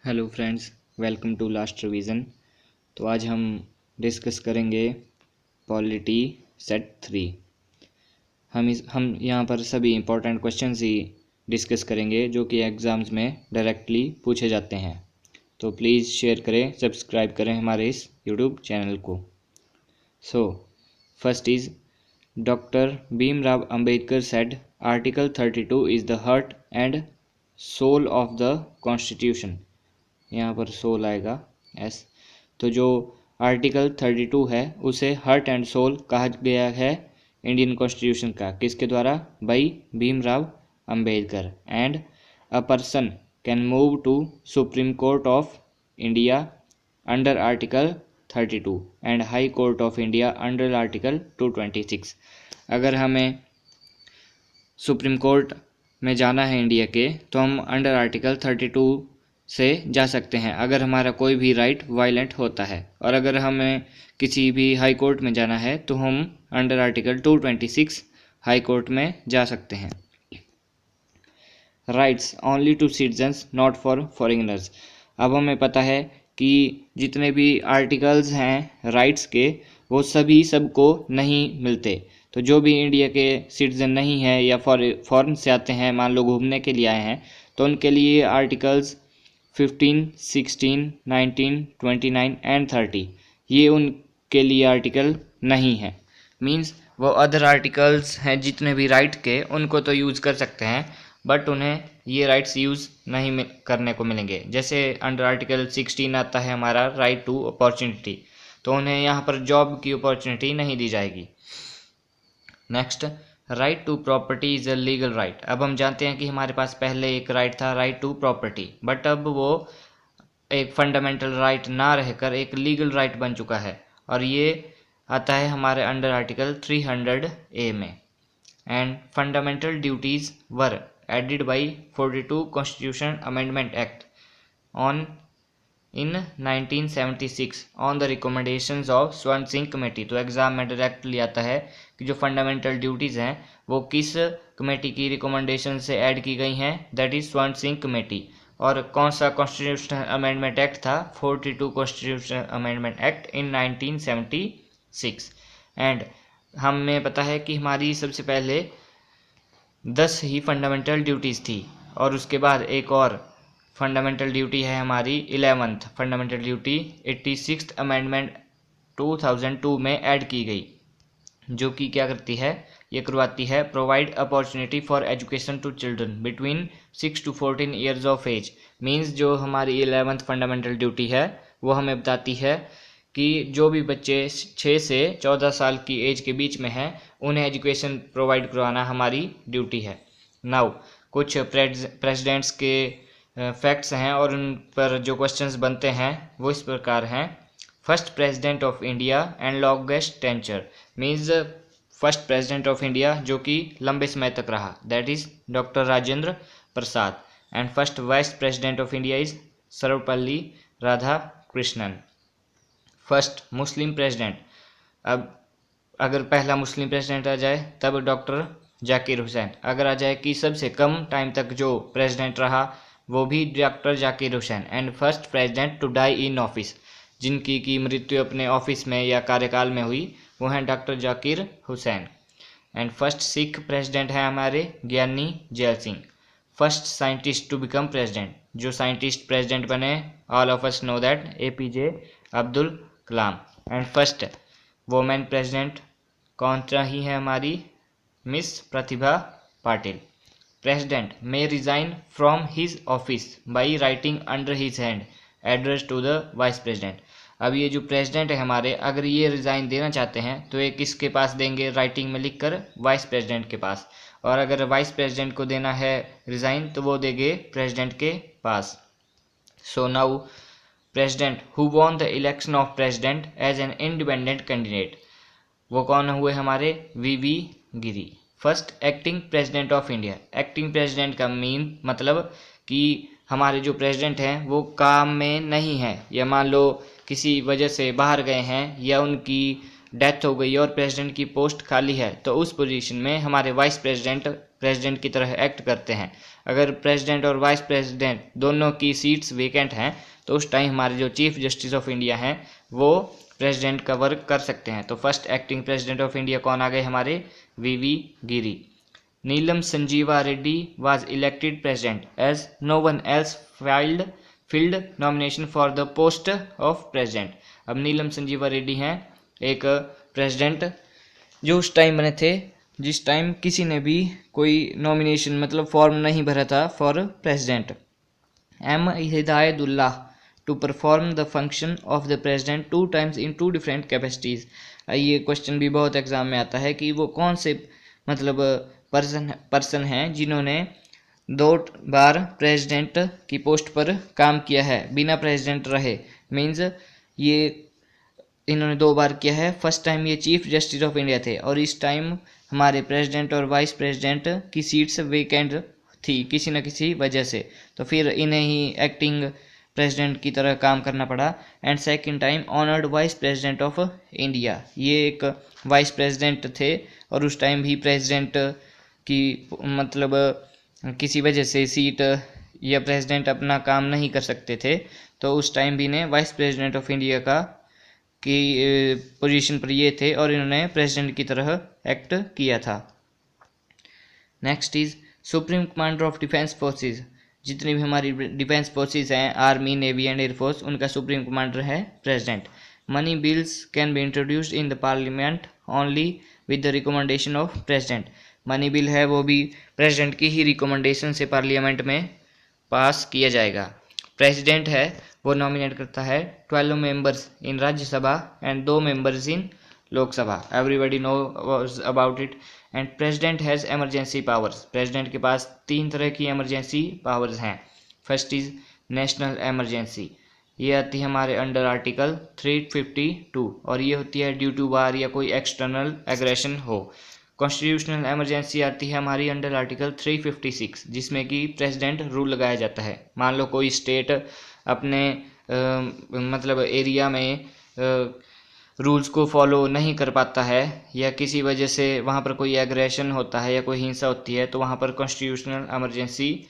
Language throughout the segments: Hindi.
Hello friends, welcome to last revision. तो आज हम डिस्कस करेंगे पॉलिटी सेट 3। हम यहाँ पर सभी इम्पोर्टेंट क्वेश्चंस ही डिस्कस करेंगे जो कि एग्ज़ाम्स में डायरेक्टली पूछे जाते हैं। तो प्लीज़ शेयर करें, सब्सक्राइब करें हमारे इस यूट्यूब चैनल को। So first is doctor Bhimrao Ambedkar said article 32 is the heart and soul of the constitution. यहाँ पर सोल आएगा एस। तो जो आर्टिकल 32 है उसे हार्ट एंड सोल कहा गया है इंडियन कॉन्स्टिट्यूशन का, किसके द्वारा? By Bhimrao Ambedkar. And a person can move to supreme court of India under article 32 and high court of India under article 226। अगर हमें सुप्रीम कोर्ट में जाना है इंडिया के, तो हम अंडर आर्टिकल 32 से जा सकते हैं अगर हमारा कोई भी राइट वायलेंट होता है। और अगर हमें किसी भी हाई कोर्ट में जाना है तो हम अंडर आर्टिकल 226 हाई कोर्ट में जा सकते हैं। Rights only to citizens not for foreigners. अब हमें पता है कि जितने भी आर्टिकल्स हैं राइट्स के, वो सभी सबको नहीं मिलते। तो जो भी इंडिया के सिटीजन नहीं है या फॉरेन से आते हैं, मान लो घूमने के लिए आए हैं, तो उनके लिए आर्टिकल्स 15, 16, 19, 29 एंड 30 ये उनके लिए आर्टिकल नहीं है। मीन्स वो अदर आर्टिकल्स हैं जितने भी राइट के, उनको तो यूज़ कर सकते हैं, बट उन्हें ये राइट्स यूज़ नहीं करने को मिलेंगे। जैसे अंडर आर्टिकल 16 आता है हमारा राइट टू अपॉर्चुनिटी, तो उन्हें यहाँ पर जॉब की अपॉर्चुनिटी नहीं दी जाएगी। Next, right to property is a legal right. अब हम जानते हैं कि हमारे पास पहले एक राइट था राइट टू प्रॉपर्टी, बट अब वो एक फंडामेंटल राइट ना रहकर एक लीगल राइट बन चुका है, और ये आता है हमारे अंडर आर्टिकल 300A में। And fundamental duties were added by 42 constitution amendment act on in 1976 on the recommendations of स्वर्ण सिंह कमेटी। तो एग्जाम में डायरेक्टली आता है कि जो फंडामेंटल ड्यूटीज़ हैं वो किस कमेटी की रिकमेंडेशन से ऐड की गई हैं, दैट इज़ स्वर्ण सिंह कमेटी। और कौन सा कॉन्स्टिट्यूशनल अमेंडमेंट एक्ट था? 42 constitutional amendment act in 1976। And हमें पता है कि हमारी सबसे पहले 10 ही फंडामेंटल ड्यूटीज़ थी, और उसके बाद एक और फंडामेंटल ड्यूटी है हमारी 11th fundamental duty 86th amendment 2002 में ऐड की गई, जो कि क्या करती है? ये करवाती है provide opportunity for education to children between 6 to 14 years of age. Means जो हमारी 11th फंडामेंटल ड्यूटी है वो हमें बताती है कि जो भी बच्चे 6 से 14 साल की एज के बीच में हैं उन्हें एजुकेशन प्रोवाइड करवाना हमारी ड्यूटी है। नाउ कुछ प्रेसिडेंट्स के फैक्ट्स हैं और उन पर जो क्वेश्चंस बनते हैं वो इस प्रकार हैं। First president of India and longest tincture. Means first president of India जो कि लंबे समय तक रहा, that is doctor Rajendra Prasad. And first vice president of India is Sarvepalli Radhakrishnan. First Muslim president, अब अगर पहला मुस्लिम प्रेसिडेंट आ जाए तब डॉक्टर जाकिर हुसैन। अगर आ जाए कि सबसे कम टाइम तक जो प्रेसिडेंट रहा वो भी doctor Zakir Hussain. And first president to die in office, जिनकी की मृत्यु अपने ऑफिस में या कार्यकाल में हुई, वो हैं doctor Zakir Hussain. And first Sikh president हैं हमारे Giani Zail Singh. First scientist to become president, जो साइंटिस्ट प्रेसिडेंट बने, all of us know that, APJ Abdul Kalam. And first women president कौन रही है हमारी? Miss Pratibha Patil. President may resign from his office by writing under his hand address to the vice president. अब ये जो प्रेसिडेंट है हमारे, अगर ये रिज़ाइन देना चाहते हैं तो ये किसके पास देंगे? राइटिंग में लिखकर वाइस प्रेसिडेंट के पास। और अगर वाइस प्रेसिडेंट को देना है रिज़ाइन तो वो देंगे प्रेसिडेंट के पास। So now president who won the election of president as an independent candidate, वो कौन हुए हमारे? VV Giri. First acting president of India. Acting president का मतलब कि हमारे जो प्रेसिडेंट हैं वो काम में नहीं है, या मान लो किसी वजह से बाहर गए हैं या उनकी डेथ हो गई और प्रेसिडेंट की पोस्ट खाली है तो उस पोजीशन में हमारे वाइस प्रेसिडेंट प्रेसिडेंट की तरह एक्ट करते हैं। अगर प्रेसिडेंट और वाइस प्रेसिडेंट दोनों की सीट्स वेकेंट हैं तो उस टाइम हमारे जो चीफ जस्टिस ऑफ इंडिया हैं वो प्रेसिडेंट का वर्क कर सकते हैं। तो first acting president of India कौन आ गए हमारे? वीवी गिरी। Neelam Sanjiva Reddy was elected president as no one else filled nomination for the post of president। अब नीलम संजीवा रेड्डी हैं एक प्रेसिडेंट जो उस टाइम बने थे जिस टाइम किसी ने भी कोई नॉमिनेशन मतलब फॉर्म नहीं भरा था for president. M Hidayatullah to perform the function of the president 2 times in 2 different capacities. ये क्वेश्चन भी बहुत एग्जाम में आता है कि वो कौन से मतलब पर्सन हैं जिन्होंने 2 बार प्रेसिडेंट की पोस्ट पर काम किया है बिना प्रेसिडेंट रहे। मीन्स ये इन्होंने 2 बार किया है। फर्स्ट टाइम ये चीफ जस्टिस ऑफ इंडिया थे और इस टाइम हमारे प्रेसिडेंट और वाइस प्रेसिडेंट की सीट्स वेकेंट थी किसी न किसी वजह से, तो फिर इन्हें ही एक्टिंग प्रेसिडेंट की तरह काम करना पड़ा। And second time honoured vice president of India, ये एक वाइस प्रेसिडेंट थे और उस टाइम भी प्रेसिडेंट की मतलब किसी वजह से सीट या प्रेसिडेंट अपना काम नहीं कर सकते थे तो उस टाइम भी इन्हें वाइस प्रेसिडेंट ऑफ इंडिया का की पोजीशन पर ये थे और इन्होंने प्रेसिडेंट की तरह एक्ट किया था। Next is supreme commander of defence forces. जितनी भी हमारी डिफेंस फोर्सेस हैं आर्मी नेवी एंड एयरफोर्स उनका सुप्रीम कमांडर है president. Money bills can be introduced in the parliament only with the recommendation of president. Money bill है वो भी प्रेसिडेंट की ही रिकमेंडेशन से पार्लियामेंट में पास किया जाएगा। प्रेसिडेंट है वो नॉमिनेट करता है 12 members in Rajya Sabha and 2 members in Lok Sabha. Everybody know about it. And president has emergency powers. President के पास 3 तरह की एमरजेंसी पावर्स हैं। फर्स्ट इज नेशनल एमरजेंसी, ये आती है हमारे अंडर आर्टिकल 352 और ये होती है ड्यू टू वार या कोई एक्सटर्नल एग्रेशन हो। कॉन्स्टिट्यूशनल एमरजेंसी आती है हमारी अंडर आर्टिकल 356 जिसमें कि प्रेसिडेंट रूल लगाया जाता है। मान लो कोई स्टेट अपने मतलब एरिया में रूल्स को फॉलो नहीं कर पाता है या किसी वजह से वहाँ पर कोई एग्रेशन होता है या कोई हिंसा होती है तो वहाँ पर कॉन्स्टिट्यूशनल एमरजेंसी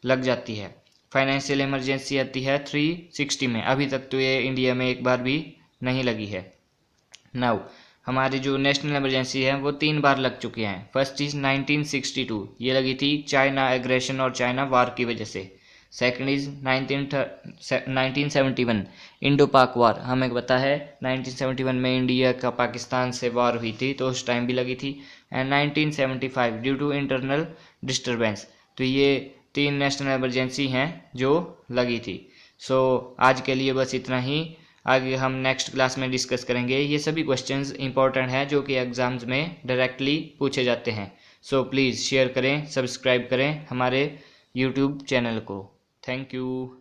लग जाती है। फाइनेंशियल इमरजेंसी आती है 360 में, अभी तक तो ये इंडिया में एक बार भी नहीं लगी है। नाउ हमारी जो नेशनल इमरजेंसी है वो 3 बार लग चुकी हैं। फर्स्ट इज 1962, ये लगी थी चाइना एग्रेशन और चाइना वार की वजह से। सेकंड इज 1971 इंडो पाक वार, हमें पता है 1971 में इंडिया का पाकिस्तान से वार हुई थी तो उस टाइम भी लगी थी। And 1975 due to internal disturbance. तो ये 3 नेशनल इमरजेंसी हैं जो लगी थी। सो आज के लिए बस इतना ही, आगे हम नेक्स्ट क्लास में डिस्कस करेंगे। ये सभी क्वेश्चंस इंपॉर्टेंट हैं जो कि एग्जाम्स में डायरेक्टली पूछे जाते हैं। सो प्लीज़ शेयर करें, सब्सक्राइब करें हमारे यूट्यूब चैनल को। Thank you.